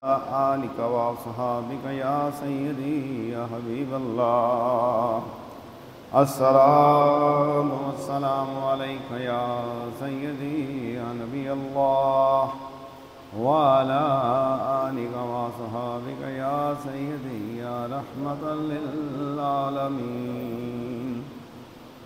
आलिक व अस्हाबिक या सय्यदी या हबीबल्लाह। अस्सलामु वस्सलामु अलैका या सय्यदी या नबी अल्लाह व अला आलिक व अस्हाबिक या सय्यदी या रहमतल लिल आलमीन।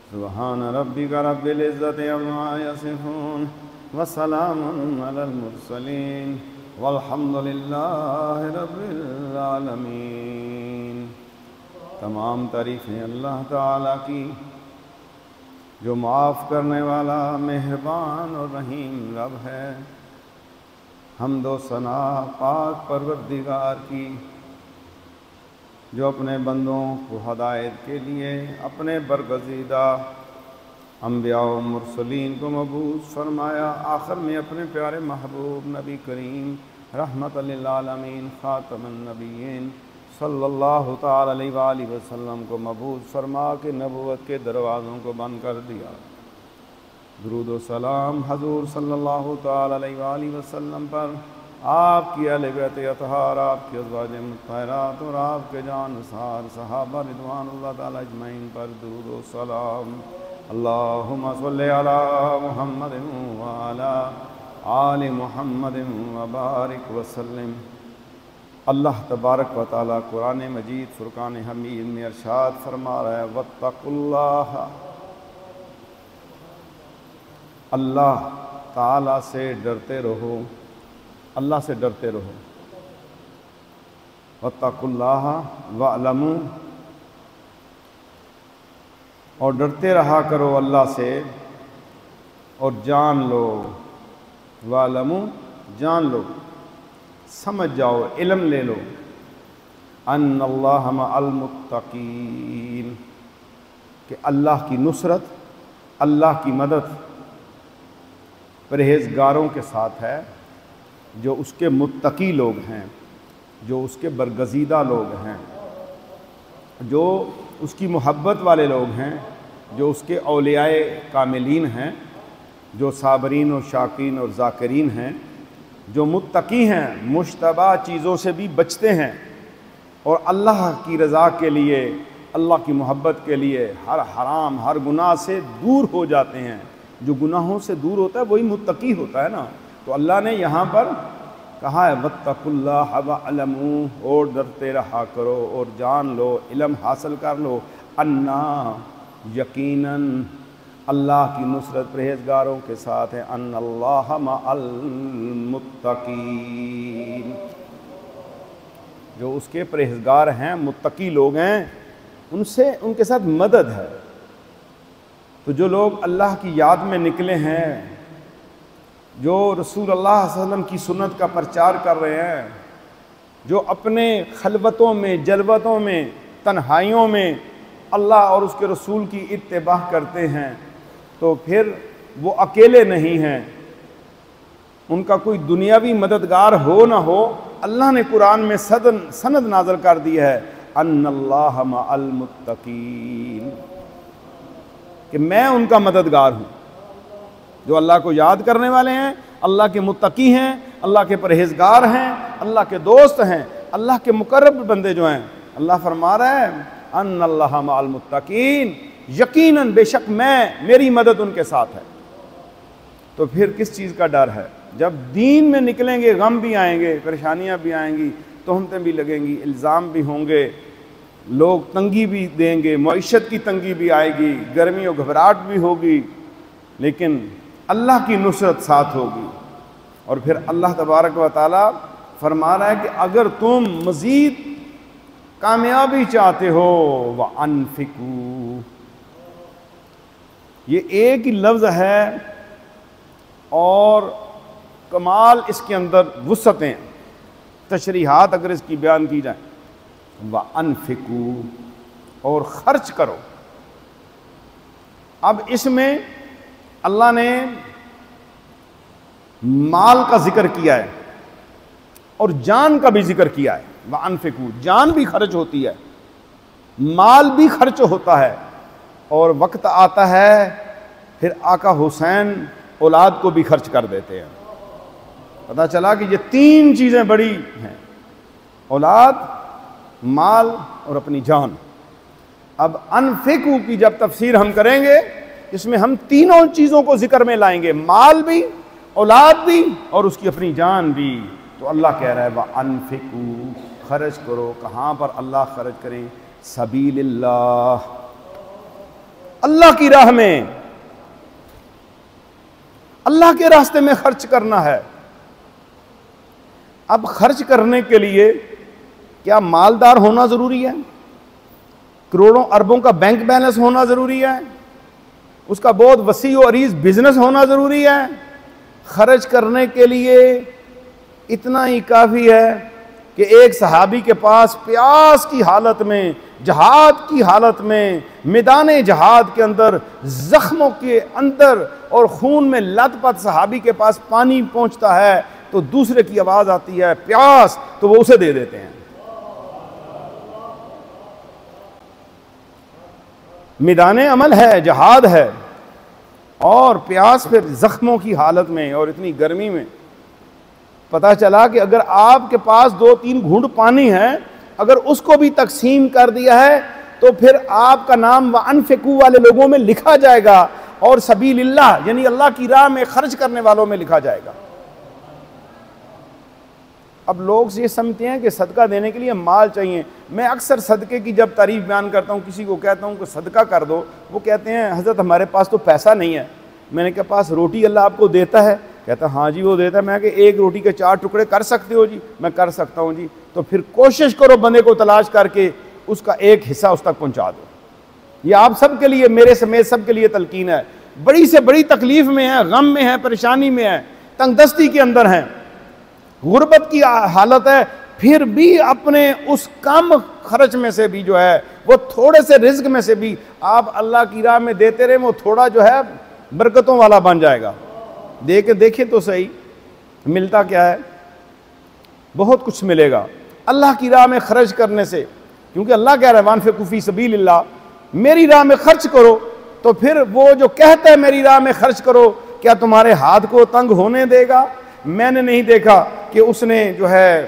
सुब्हान रब्बिका रब्बिल इज्जति अम्मा यसिफून व सलामुन अलल मुरसलीन वल्हम्दुलिल्लाहि रब्बिल आलमीन। तमाम तारीफ़ें अल्लाह ताला की जो माफ़ करने वाला मेहरबान और रहीम रब है। हम्द व सना पाक परवरदिगार की जो अपने बंदों को हदायत के लिए अपने बरगज़ीदा अम्बिया व मुरसलीन को मबूस फरमाया। आखिर में अपने प्यारे महबूब नबी करीम रहमतल लिल आलमीन ख़ातमुन नबिय्यीन सल्लल्लाहु तआला अलैहि वसल्लम को मबूस फरमा के नबूवत के दरवाज़ों को बंद कर दिया। दुरूद व सलाम हज़ूर सल्लल्लाहु तआला अलैहि वसल्लम पर, आपकी अहले बैत अतहार, आपके अज़वाज मुत्तहरात और आपके जानसार सहाबा रिज़वानुल्लाह तआला अजमईन पर दुरूद व सलाम। अल्लाहुम्मा सल्लि अला मुहम्मदिन व अला आलि मुहम्मदिन व बारिक व सल्लिम। अल्लाह तबारक व तआला कुरान मजीद फुरकान हमीद में इरशाद फरमा रहा है, वत्तकुल्लाह, अल्लाह ताला से डरते रहो, अल्लाह से डरते रहो। वत्तकुल्लाह वअलमू, और डरते रहा करो अल्लाह से, और जान लो, वालमू जान लो, समझ जाओ, इल्म ले लो, अन्नल्लाह मअल मुत्तकीन, कि अल्लाह की नुसरत, अल्लाह की मदद परहेज़गारों के साथ है, जो उसके मुत्तकी लोग हैं, जो उसके बरगज़ीदा लोग हैं, जो उसकी मोहब्बत वाले लोग हैं, जो उसके औलियाए कामिलीन हैं, जो साबरीन और शाकीन और ज़ाकिरीन हैं, जो मुत्तकी हैं, मुश्तबा चीज़ों से भी बचते हैं और अल्लाह की रज़ा के लिए, अल्लाह की मोहब्बत के लिए हर हराम हर गुनाह से दूर हो जाते हैं। जो गुनाहों से दूर होता है वही मुत्तकी होता है ना। तो अल्लाह ने यहाँ पर कहा है वत्तकुल्लाह वअलमू, और डरते रहा करो और जान लो, इल्म हासिल कर लो, अन्ना यकीनन अल्लाह की नुसरत परहेज़गारों के साथ है, अन्नल्लाह मअल मुत्तकीन, जो उसके परहेज़गार हैं, मुत्तकी लोग हैं, उनसे उनके साथ मदद है। तो जो लोग अल्लाह की याद में निकले हैं, जो रसूल अल्लाह सल्लल्लाहु अलैहि वसल्लम की सुन्नत का प्रचार कर रहे हैं, जो अपने खलवतों में, जलवतों में, तन्हाइयों में अल्लाह और उसके रसूल की इत्तिबा करते हैं, तो फिर वो अकेले नहीं हैं। उनका कोई दुनियावी मददगार हो ना हो, अल्लाह ने कुरान में सनद नाज़िल कर दी है, अन्नल्लाह मअल मुत्तकीन, कि मैं उनका मददगार हूँ। जो अल्लाह को याद करने वाले हैं, अल्लाह के मुत्तकी हैं, अल्लाह के परहेज़गार हैं, अल्लाह के दोस्त हैं, अल्लाह के मुकर्रब बंदे जो हैं, अल्लाह फरमा रहा है अन्नल्लाह मअल मुत्तकीन, यकीनन बेशक मैं, मेरी मदद उनके साथ है। तो फिर किस चीज़ का डर है? जब दीन में निकलेंगे गम भी आएंगे, परेशानियां भी आएंगी, तोहमतें भी लगेंगी, इल्ज़ाम भी होंगे, लोग तंगी भी देंगे, मईशत की तंगी भी आएगी, गर्मी और घबराहट भी होगी, लेकिन अल्लाह की नुसरत साथ होगी। और फिर अल्लाह तबारक व तआला फरमा रहा है कि अगर तुम मज़ीद कामयाबी चाहते हो, व अनफिकू, ये एक ही लफ्ज़ है और कमाल इसके अंदर वुसअतें, तशरीहात अगर इसकी बयान की जाए, व अनफिकू, और ख़र्च करो। अब इसमें अल्लाह ने माल का जिक्र किया है और जान का भी जिक्र किया है। व अनफिकू, जान भी खर्च होती है, माल भी खर्च होता है, और वक्त आता है फिर आका हुसैन औलाद को भी खर्च कर देते हैं। पता चला कि ये तीन चीज़ें बड़ी हैं, औलाद, माल और अपनी जान। अब अनफिकू की जब तफसीर हम करेंगे, इसमें हम तीनों चीज़ों को जिक्र में लाएंगे, माल भी, औलाद भी और उसकी अपनी जान भी। तो अल्लाह कह रहा है व अनफिकू, खर्च करो। कहाँ पर अल्लाह खर्च करें? सबीलिल्लाह, अल्लाह की राह में, अल्लाह के रास्ते में खर्च करना है। अब खर्च करने के लिए क्या मालदार होना ज़रूरी है? करोड़ों अरबों का बैंक बैलेंस होना ज़रूरी है? उसका बहुत वसी और अरीज बिजनेस होना ज़रूरी है? खर्च करने के लिए इतना ही काफ़ी है कि एक सहाबी के पास प्यास की हालत में, जहाद की हालत में, मैदान जहाद के अंदर, जख्मों के अंदर और खून में लथपथ सहाबी के पास पानी पहुंचता है तो दूसरे की आवाज़ आती है प्यास, तो वो उसे दे देते हैं। मैदान अमल है, जहाद है, और प्यास फिर जख्मों की हालत में और इतनी गर्मी में। पता चला कि अगर आपके पास 2-3 घूंट पानी है, अगर उसको भी तकसीम कर दिया है तो फिर आपका नाम व अनफिकू वाले लोगों में लिखा जाएगा और सबीलिल्लाह यानी अल्लाह की राह में खर्च करने वालों में लिखा जाएगा। अब लोग ये समझते हैं कि सदका देने के लिए माल चाहिए। मैं अक्सर सदके की जब तारीफ बयान करता हूँ, किसी को कहता हूँ कि सदका कर दो, वो कहते हैं हज़रत हमारे पास तो पैसा नहीं है। मैंने कहा पास रोटी अल्लाह आपको देता है? कहता हाँ जी वो देता है। मैं कि एक रोटी के 4 टुकड़े कर सकते हो जी? मैं कर सकता हूँ जी। तो फिर कोशिश करो बंदे को तलाश करके उसका एक हिस्सा उस तक पहुँचा दो। ये आप सब के लिए, मेरे समेत सब के लिए तलकीन है। बड़ी से बड़ी तकलीफ में है, गम में है, परेशानी में है, तंगदस्ती के अंदर हैं, गुर्बत की हालत है, फिर भी अपने उस कम खर्च में से भी जो है, वो थोड़े से रिज्क में से भी आप अल्लाह की राह में देते रहे, वो थोड़ा जो है बरकतों वाला बन जाएगा। देखें तो सही मिलता क्या है, बहुत कुछ मिलेगा अल्लाह की राह में खर्च करने से। क्योंकि अल्लाह कह रहा है वानफिकू फी सबीलिल्लाह, मेरी राह में खर्च करो। तो फिर वो जो कहता है मेरी राह में खर्च करो, क्या तुम्हारे हाथ को तंग होने देगा? मैंने नहीं देखा कि उसने जो है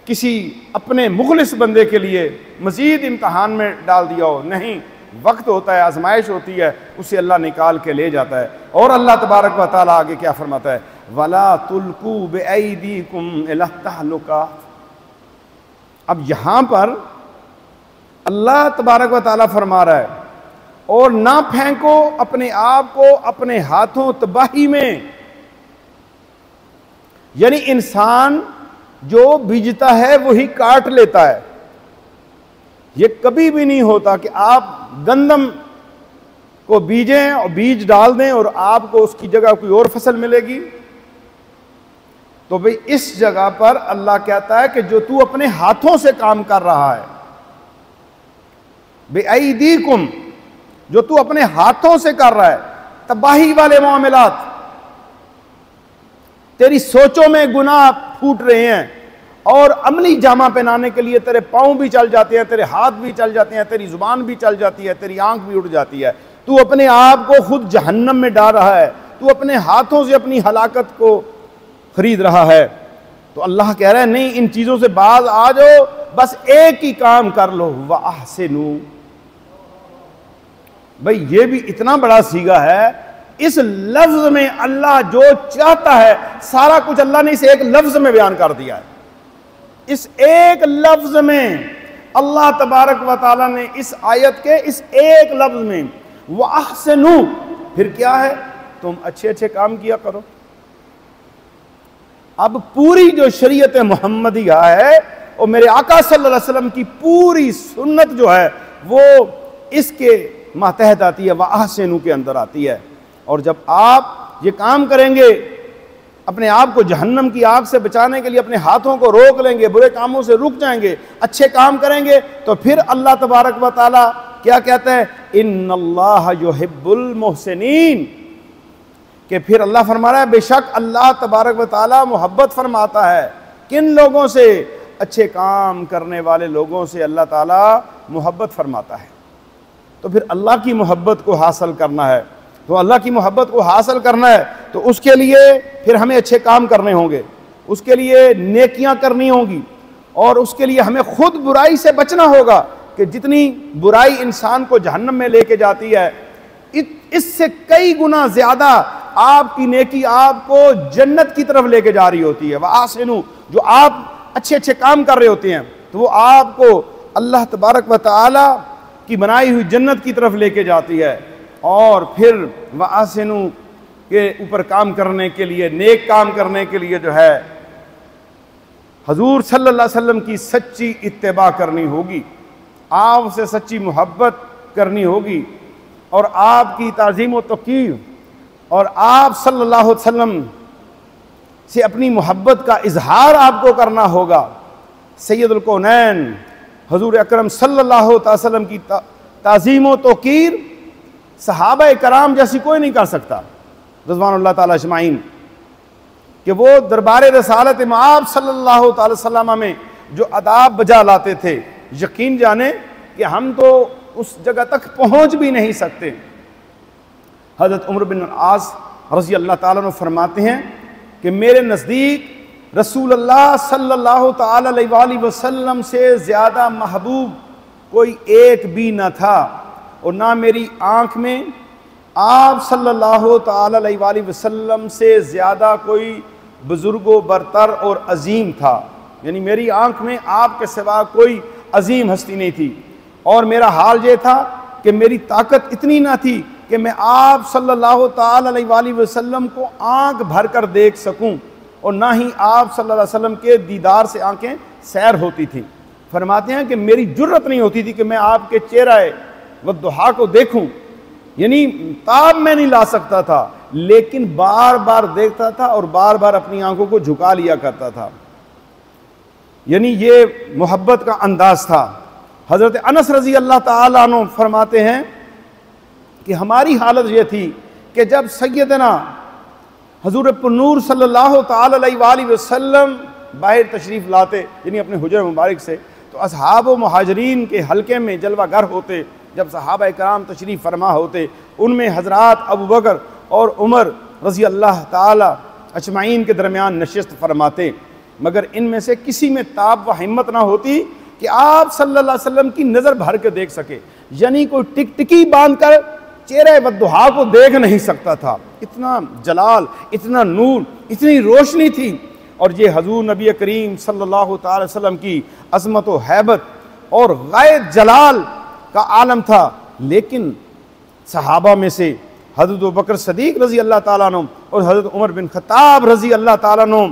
किसी अपने मुखलिस बंदे के लिए मजीद इम्तहान में डाल दिया हो। नहीं, वक्त होता है, आजमाइश होती है, उसे अल्लाह निकाल के ले जाता है। और अल्लाह तबारक व तआला आगे क्या फरमाता है? वला तुल्कू बिअयदीकुम इला तहलुका। अब यहां पर अल्लाह तबारक व तआला फरमा रहा है, और ना फेंको अपने आप को अपने हाथों तबाही में। यानी इंसान जो बीजता है वही काट लेता है। ये कभी भी नहीं होता कि आप गंदम को बीजें और बीज डाल दें और आपको उसकी जगह कोई और फसल मिलेगी। तो भाई इस जगह पर अल्लाह कहता है कि जो तू अपने हाथों से काम कर रहा है, बिअयदीकुम, जो तू अपने हाथों से कर रहा है, तबाही वाले मामलात, तेरी सोचों में गुनाह फूट रहे हैं और अमली जामा पहनाने के लिए तेरे पांव भी चल जाते हैं, तेरे हाथ भी चल जाते हैं, तेरी जुबान भी चल जाती है, तेरी आंख भी उड़ जाती है। तू अपने आप को खुद जहन्नम में डाल रहा है, तू अपने हाथों से अपनी हलाकत को खरीद रहा है। तो अल्लाह कह रहा है नहीं, इन चीजों से बाज आ जाओ, बस एक ही काम कर लो, व अहसिनू। भाई ये भी इतना बड़ा सीगा है। इस लफ्ज में अल्लाह जो चाहता है सारा कुछ अल्लाह ने इस एक लफ्ज में बयान कर दिया है। इस एक लफ्ज में अल्लाह तबारक व तआला ने इस आयत के इस एक लफ्ज में व अहसिनू, फिर क्या है? तुम अच्छे अच्छे काम किया करो। अब पूरी जो शरीयत मुहम्मदिया है और मेरे आका सल्लल्लाहु अलैहि वसल्लम की पूरी सुन्नत जो है वो इसके मातहत आती है, व अहसिनू के अंदर आती है। और जब आप ये काम करेंगे, अपने आप को जहन्नम की आग से बचाने के लिए अपने हाथों को रोक लेंगे, बुरे कामों से रुक जाएंगे, अच्छे काम करेंगे, तो फिर अल्लाह तबारक व तआला क्या कहता है? इन्नल्लाह युहिब्बुल मुहसिनीन, कि फिर अल्लाह फरमा रहा है बेशक अल्लाह तबारक व तआला मोहब्बत फरमाता है किन लोगों से? अच्छे काम करने वाले लोगों से अल्लाह ताला मोहब्बत फरमाता है। तो फिर अल्लाह की मोहब्बत को हासिल करना है, तो अल्लाह की मोहब्बत को हासिल करना है तो उसके लिए फिर हमें अच्छे काम करने होंगे। उसके लिए नेकियां करनी होगी, और उसके लिए हमें खुद बुराई से बचना होगा कि जितनी बुराई इंसान को जहन्नम में लेके जाती है, इससे कई गुना ज्यादा आपकी नेकी आपको जन्नत की तरफ लेके जा रही होती है। वह आसिनु, जो आप अच्छे अच्छे काम कर रहे होते हैं तो वो आपको अल्लाह तबारक व तआला की बनाई हुई जन्नत की तरफ लेके जाती है। और फिर वह आसिनु के ऊपर काम करने के लिए, नेक काम करने के लिए जो है हजूर सल्लल्लाहु अलैहि वसल्लम की सच्ची इत्तिबा करनी होगी, आपसे सच्ची मोहब्बत करनी होगी, और आपकी ताज़ीम व तौक़ीर और आप सल्लल्लाहु अलैहि वसल्लम से अपनी मोहब्बत का इजहार आपको करना होगा। सैयदुल कौनैन हजूर अकरम सल्लल्लाहु अलैहि वसल्लम की ताज़ीम व तौक़ीर सहाबा कराम जैसी कोई नहीं कर सकता रज़वानुल्लाह ताला अजमाइन, कि वो दरबार रसालत में आप सल्लल्लाहु अलैहि वसल्लम में जो अदाब बजा लाते थे, यकीन जाने कि हम तो उस जगह तक पहुंच भी नहीं सकते। हज़रत उमर बिन आस रज़ी अल्लाह ताला अन्हु फरमाते हैं कि मेरे नज़दीक रसूलुल्लाह सल्लल्लाहु ताला अलैहि वसल्लम से ज़्यादा महबूब कोई एक भी न था, और ना मेरी आँख में आप सल्लल्लाहु ताला अलैहि वसल्लम से ज़्यादा कोई बुजुर्गो बरतर और अजीम था। यानी मेरी आँख में आपके सिवा कोई अजीम हस्ती नहीं थी। और मेरा हाल ये था कि मेरी ताकत इतनी ना थी कि मैं आप सल्लल्लाहु ताला अलैहि वसल्लम को आँख भर कर देख सकूं, और ना ही आप सल्लल्लाहु अलैहि वसल्लम के दीदार से आँखें सैर होती थी। फरमाते हैं कि मेरी जुर्रत नहीं होती थी कि मैं आपके चेहरे व दुहा को देखूं, यानी ताब मैं नहीं ला सकता था, लेकिन बार बार देखता था और बार बार अपनी आंखों को झुका लिया करता था। यानी ये मोहब्बत का अंदाज था। हज़रत अनस रज़ी अल्लाह ताला अन्हु फरमाते हैं कि हमारी हालत ये थी कि जब सैयदना हजूर पुन्नूर सल्लल्लाहु ताला अलैहि वसल्लम बाहर तशरीफ़ लाते, यानी अपने हुजर मुबारक से, तो असहाब व मुहाजिरीन के हल्के में जलवागर होते। जब सहाबा कराम तशरीफ़ फरमा होते, उनमें हज़रात अबू बकर और उमर रज़ी अल्लाह ताला अजमाइन के दरमियान नशिस्त फरमाते, मगर इनमें से किसी में ताब व हिम्मत ना होती कि आप सल्लल्लाहु अलैहि वसल्लम की नज़र भर के देख सके। यानी कोई टिकटिकी बांध कर चेहरे बद्दुहा को देख नहीं सकता था। इतना जलाल, इतना नूर, इतनी रोशनी थी। और ये हजूर नबी करीम सल्लल्लाहु अलैहि वसल्लम की अज़मत व हैबत और गायत जलाल का आलम था। लेकिन सहाबा में से हज़रत अबू बकर सदीक रज़ी अल्लाह ताला अन्हु और हज़रत उमर बिन खत्ताब रज़ी अल्लाह ताला अन्हु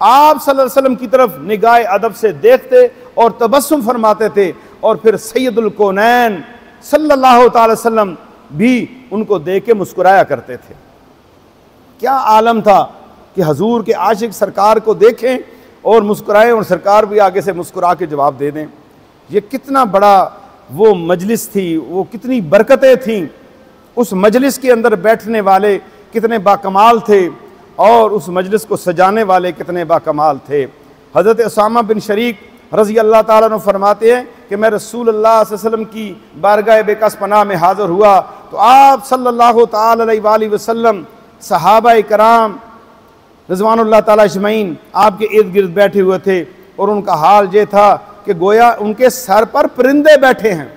आप सल्लल्लाहु अलैहि वसल्लम की तरफ निगाह अदब से देखते और तबस्सुम फरमाते थे, और फिर सैयदुल कौनैन सल्लल्लाहु अलैहि वसल्लम भी उनको देख के मुस्कुराया करते थे। क्या आलम था कि हजूर के आशिक सरकार को देखें और मुस्कुराएं, और सरकार भी आगे से मुस्कुरा के जवाब दे दें। ये कितना बड़ा वो मजलिस थी, वो कितनी बरकतें थीं। उस मजलिस के अंदर बैठने वाले कितने बाकमाल थे, और उस मजलिस को सजाने वाले कितने बाकमाल थे। हज़रत उसामा बिन शरीक रज़ी अल्लाह ताला अन्हु फरमाते हैं कि मैं रसूलुल्लाह सल्लल्लाहु अलैहि वसल्लम की बारगाह बेकस पनाह में हाज़िर हुआ तो आप सल्लल्लाहु ताला अलैहि वसल्लम सहाबा कराम रिज़वानुल्लाह ताला अजमईन आपके इर्द गिर्द बैठे हुए थे, और उनका हाल ये था कि गोया उनके सर पर परिंदे बैठे हैं।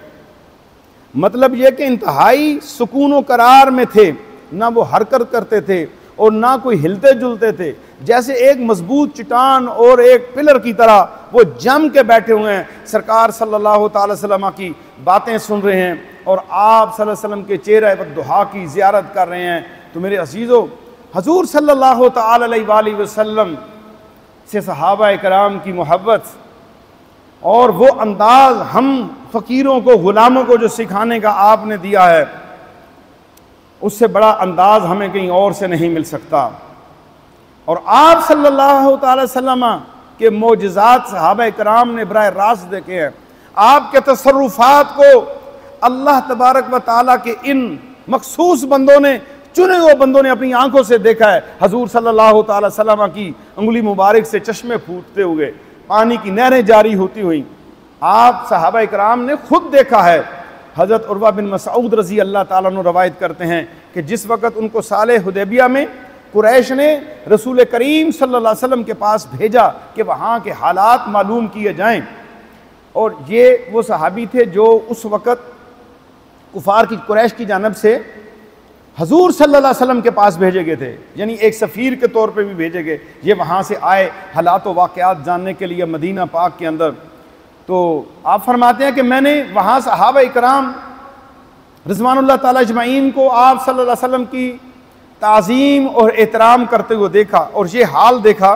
मतलब ये कि इंतहाई सुकून व करार में थे, ना वो हरकत करते थे और ना कोई हिलते जुलते थे, जैसे एक मजबूत चट्टान और एक पिलर की तरह वो जम के बैठे हुए हैं। सरकार सल्लल्लाहु अलैहि वसल्लम की बातें सुन रहे हैं और आप सल्लल्लाहु अलैहि वसल्लम के चेहरे पर दुआ की ज़ियारत कर रहे हैं। तो मेरे अजीज़ों, हजूर सल्लल्लाहु अलैहि वसल्लम से सहाबा कराम की मोहब्बत और वो अंदाज हम फ़कीरों को, ग़ुलामों को जो सिखाने का आपने दिया है, उससे बड़ा अंदाज हमें कहीं और से नहीं मिल सकता। और आप सल्लल्लाहु अलैहि वसल्लम के मोजज़ात सहाबा कराम ने बराह रास्त देखे हैं। आपके तसर्रुफ़ात को अल्लाह तबारक व तआला के इन मखसूस बंदों ने, चुने हुए बंदों ने अपनी आंखों से देखा है। हजूर सल्लल्लाहु अलैहि वसल्लम की अंगुली मुबारक से चश्मे फूटते हुए, पानी की नहरें जारी होती हुई आप सहाबा कराम ने खुद देखा है। हज़रत उर्वा बिन मसऊद रज़ी अल्लाह ताला अन्हु रवायत करते हैं कि जिस वक़्त उनको साले हुदैबिया में कुरैश ने रसूल करीम सल्लल्लाहु अलैहि वसल्लम के पास भेजा कि वहाँ के हालात मालूम किए जाएं। और ये वो सहाबी थे जो उस वक़्त कुफार की कुरैश की जानब से हजूर सल्लल्लाहु अलैहि वसल्लम के पास भेजे गए थे, यानी एक सफ़ीर के तौर पे भी भेजे गए। ये वहाँ से आए हालात व वाक़यात जानने के लिए मदीना पाक के अंदर। तो आप फरमाते हैं कि मैंने वहाँ सहाबा इकराम रिज़वानुल्लाह ताला अजमईन को आप सल्लल्लाहु अलैहि वसल्लम की ताज़ीम और एहतराम करते हुए देखा, और ये हाल देखा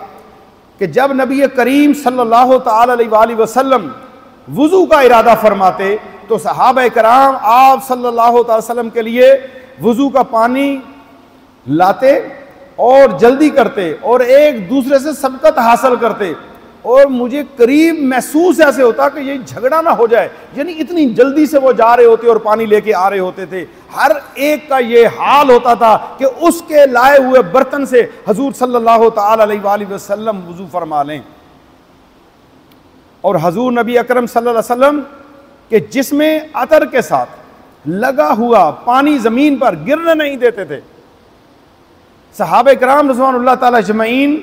कि जब नबी करीम सल्लल्लाहु ताला अलैहि वसल्लम वुज़ू का इरादा फरमाते तो सहाबा इकराम आप सल्लल्लाहु ताला वसल्लम के लिए वुज़ू का पानी लाते और जल्दी करते और एक दूसरे से सबकत हासिल करते। और मुझे करीब महसूस ऐसे होता कि ये झगड़ा ना हो जाए, यानी इतनी जल्दी से वो जा रहे होते और पानी लेके आ रहे होते थे। हर एक का ये हाल होता था कि उसके लाए हुए बर्तन से हजूर सल्लल्लाहु ताला अलैहि वसल्लम वुज़ू फरमा लें। और हजूर नबी अकरम सल्लल्लाहु अलैहि वसल्लम के जिस्में अतर के साथ लगा हुआ पानी ज़मीन पर गिरने नहीं देते थे। सहाबा किराम रिज़वानुल्लाह ताला अजमईन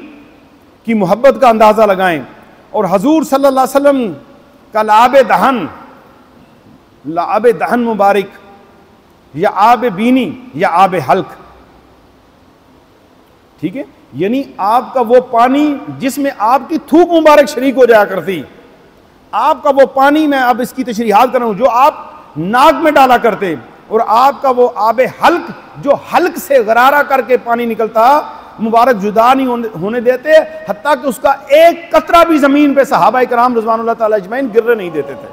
की मोहब्बत का अंदाज़ा लगाएं। और हजूर सल्लल्लाहु अलैहि वसल्लम का लाब दहन मुबारक या आब बीनी या आब हल्क, ठीक है, यानी आपका वो पानी जिसमें आपकी थूक मुबारक शरीक हो जाया करती, आपका वो पानी, मैं अब इसकी तशरीहात कर रहा हूं, जो आप नाक में डाला करते, और आपका वो आब हल्क जो हल्क से गरारा करके पानी निकलता, मुबारक जुदा नहीं होने देते, हत्ता कि उसका एक कतरा भी जमीन पे सहाबा इकराम रिज़वानुल्लाह ताला अजमईन गिरने नहीं देते थे,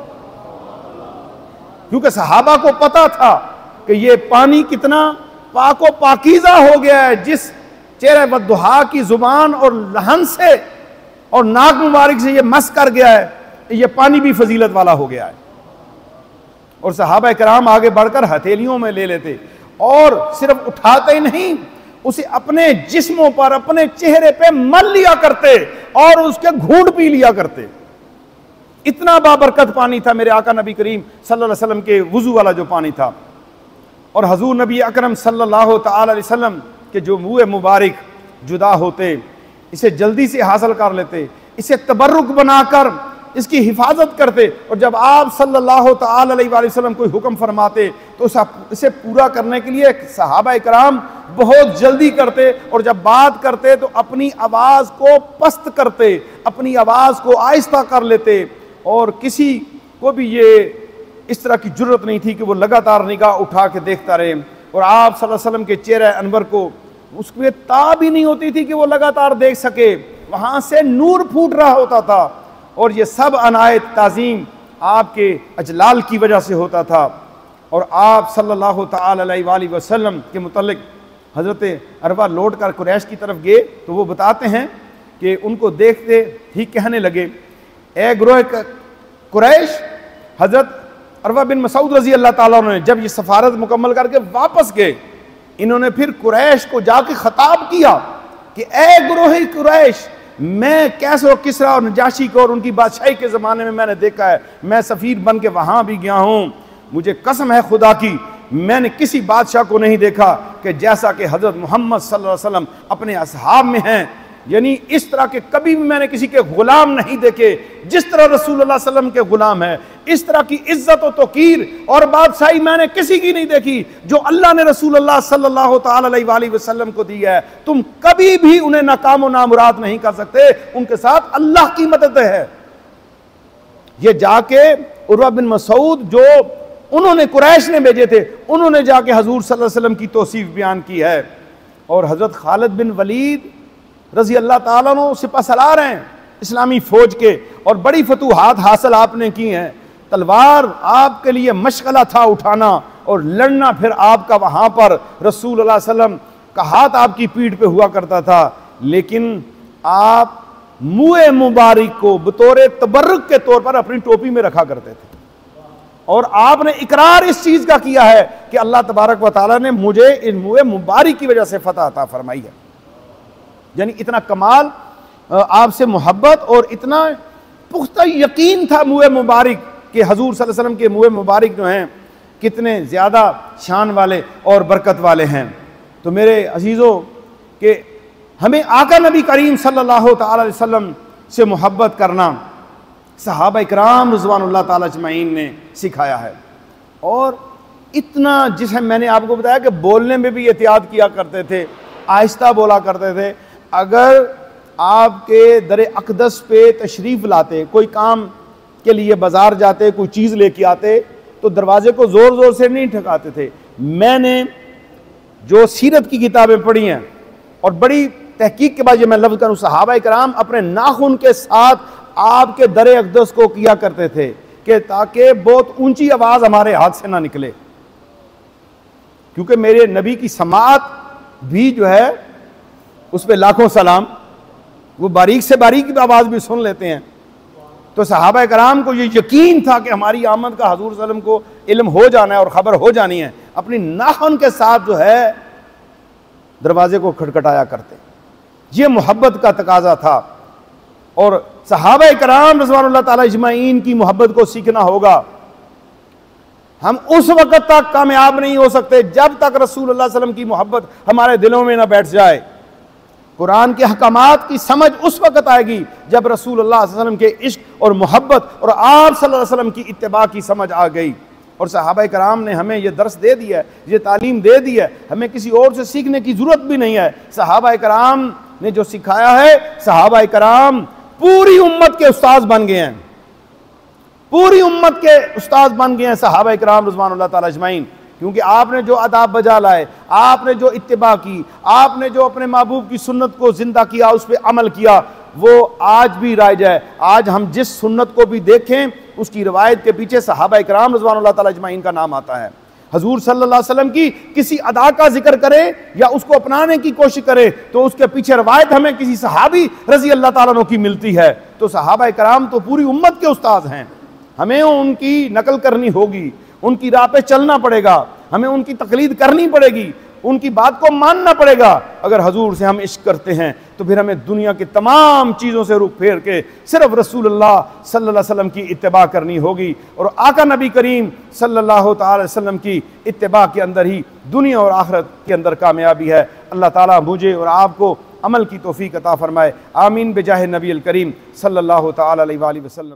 क्योंकि सहाबा को पता था कि ये पानी कितना पाको पाकीज़ा हो गया है, जिस चेहरे बद्दुहा की जुबान और लहन से और नाक मुबारक से ये मस कर गया है, ये पानी भी फजीलत वाला हो गया है। और सहाबा किराम आगे बढ़कर हथेलियों में ले लेते और सिर्फ उठाते ही नहीं, उसे अपने जिस्मों पर, अपने चेहरे पे मल लिया करते और उसके घूंट पी लिया करते। इतना बाबरकत पानी था मेरे आका नबी करीम सल्लल्लाहु अलैहि वसल्लम के वुजू वाला जो पानी था। और हजूर नबी अकरम सल्लल्लाहु ताला अलैहि वसल्लम के जो मुँह मुबारक जुदा होते, इसे जल्दी से हासिल कर लेते, इसे तबर्रुक बनाकर इसकी हिफाजत करते। और जब आप सल्लल्लाहु ताला अलैहि वसल्लम कोई हुक्म फरमाते तो इसे पूरा करने के लिए सहाबा इकराम बहुत जल्दी करते, और जब बात करते तो अपनी आवाज़ को पस्त करते, अपनी आवाज़ को आहिस्ता कर लेते। और किसी को भी ये इस तरह की जुर्रत नहीं थी कि वो लगातार निगाह उठा के देखता रहे। और आप सल्लल्लाहु अलैहि वसल्लम के चेहरे अनवर को उसमें ताब ही नहीं होती थी कि वो लगातार देख सके, वहाँ से नूर फूट रहा होता था। और ये सब अनायत ताज़ीम आपके अजलाल की वजह से होता था। और आप सल्लल्लाहु ताला अलैहि वसल्लम के मुतल्लिक हज़रत अरवा लौट कर कुरैश की तरफ गए तो वो बताते हैं कि उनको देखते ही कहने लगे, ए ग्रोह कुरैश, हज़रत अरवा बिन मसूद रज़ी अल्लाह ताला अन्हु ने जब ये सफारत मुकम्मल करके वापस गए, इन्होंने फिर कुरैश को जाके खिताब किया कि ए ग्रोह कुरैश, मैं कैसे और किसरा और नजाशी को और उनकी बादशाही के ज़माने में मैंने देखा है, मैं सफ़ीर बन के वहाँ भी गया हूँ, मुझे कसम है खुदा की, मैंने किसी बादशाह को नहीं देखा कि जैसा कि हज़रत मोहम्मद सल्लल्लाहु अलैहि वसल्लम अपने असहाब में हैं। यानी इस तरह के कभी भी मैंने किसी के गुलाम नहीं देखे जिस तरह रसूलुल्लाह सल्लल्लाहु अलैहि वसल्लम के गुलाम है। इस तरह की इज्जत और तौकीर और बादशाही मैंने किसी की नहीं देखी जो अल्लाह ने रसूलुल्लाह सल्लल्लाहु ताला अलैहि वसल्लम को दी है। तुम कभी भी उन्हें नाकाम और नामुराद नहीं कर सकते, उनके साथ अल्लाह की मदद है। ये जाके उर्वा बिन मसूद जो उन्होंने कुरैश ने भेजे थे, उन्होंने जाके हजूर सल्लल्लाहु अलैहि वसल्लम की तौसीफ बयान की है। और हजरत खालिद बिन वलीद रजी अल्लाह ताला अन्हु सिपा सलार हैं इस्लामी फौज के, और बड़ी फतूहात हासिल आपने की हैं। तलवार आपके लिए मशगला था उठाना और लड़ना, फिर आपका वहाँ पर रसूलुल्लाह सल्लल्लाहु अलैहि वसल्लम का हाथ आपकी पीठ पे हुआ करता था, लेकिन आप मुँह मुबारक को बतौर तबर्रुक के तौर पर अपनी टोपी में रखा करते थे। और आपने इकरार इस चीज़ का किया है कि अल्लाह तबारक व तआला ने मुझे इन मुँह मुबारक की वजह से फतह अता फरमाई है। यानी इतना कमाल आपसे मोहब्बत और इतना पुख्ता यकीन था मुँह मुबारक कि हजूर सल्लल्लाहु अलैहि वसल्लम के मुँह मुबारक जो हैं कितने ज़्यादा शान वाले और बरकत वाले हैं। तो मेरे अजीज़ों के हमें आका नबी करीम सल्लल्लाहु ताला अलैहि वसल्लम से मोहब्बत करना सहाबा इकराम रिज़वानुल्लाह ताला अजमईन ने सिखाया है। और इतना, जिसे मैंने आपको बताया कि बोलने में भी एहतियात किया करते थे, आहिस्ता बोला करते थे। अगर आपके दर अक़दस पे तशरीफ़ लाते, कोई काम के लिए बाज़ार जाते, कोई चीज़ लेके आते, तो दरवाजे को ज़ोर ज़ोर से नहीं ठकाते थे। मैंने जो सीरत की किताबें पढ़ी हैं और बड़ी तहकीक के बाद ये मैं लफ्ज़ करूँ, सहाबा इकराम अपने नाखून के साथ आपके दर अक़दस को किया करते थे कि ताकि बहुत ऊंची आवाज़ हमारे हाथ से ना निकले, क्योंकि मेरे नबी की समात भी जो है उस पर लाखों सलाम, वो बारीक से बारीक आवाज़ भी सुन लेते हैं। तो सहाबा कराम को ये यकीन था कि हमारी आमद का हजूर सल्लम को इल्म हो जाना है और ख़बर हो जानी है। अपनी नाखून के साथ जो है दरवाजे को खटखटाया करते। ये मोहब्बत का तकाजा था। और सहाबा कराम रज़वानुल्लाह ताला अजमईन की मोहब्बत को सीखना होगा। हम उस वक़्त तक कामयाब नहीं हो सकते जब तक रसूलुल्लाह सल्लल्लाहु अलैहि वसल्लम की मोहब्बत हमारे दिलों में ना बैठ जाए। कुरान के हकामात की समझ उस वक़्त आएगी जब रसूलुल्लाह सल्लल्लाहु अलैहि वसल्लम के इश्क और मोहब्बत और आप सल्लल्लाहु अलैहि वसल्लम की इत्तिबा की समझ आ गई। और सहाबा कराम ने हमें यह दर्स दे दिया है, ये तालीम दे दी है, हमें किसी और से सीखने की ज़रूरत भी नहीं है। सहाबा कराम ने जो सिखाया है, सहाबा कराम पूरी उम्मत के उस्ताद बन गए हैं, पूरी उम्मत के उस्ताद बन गए हैं सहाबा इकराम रिज़वानुल्लाह ताला अजमईन। क्योंकि आपने जो अदाब बजा लाए, आपने जो इत्तिबा की, आपने जो अपने महबूब की सुन्नत को जिंदा किया, उस पर अमल किया, वो आज भी राइज है। आज हम जिस सुन्नत को भी देखें उसकी रवायत के पीछे सहाबा इकराम रिज़वानुल्लाह ताला अजमईन का नाम आता है। हजूर सल्लल्लाहु अलैहि वसल्लम की किसी अदा का जिक्र करें या उसको अपनाने की कोशिश करें तो उसके पीछे रवायत हमें किसी सहाबी रज़ी अल्लाह ताला अन्हु की मिलती है। तो सहाबा इकराम तो पूरी उम्मत के उस्ताद हैं। हमें उनकी नकल करनी होगी, उनकी राह पे चलना पड़ेगा, हमें उनकी तकलीद करनी पड़ेगी, उनकी बात को मानना पड़ेगा। अगर हजूर से हम इश्क करते हैं तो फिर हमें दुनिया की तमाम चीज़ों से रुख फेर के सिर्फ रसूलुल्लाह सल्लल्लाहु अलैहि वसल्लम की इत्तिबा करनी होगी। और आका नबी करीम सल्लल्लाहु अलैहि वसल्लम की इत्तिबा के अंदर ही दुनिया और आखिरत के अंदर कामयाबी है। अल्लाह ताला मुझे और आपको अमल की तौफीक अता फरमाए। आमीन बिजाह नबी अल करीम सल्लल्लाहु अलैहि वसल्लम।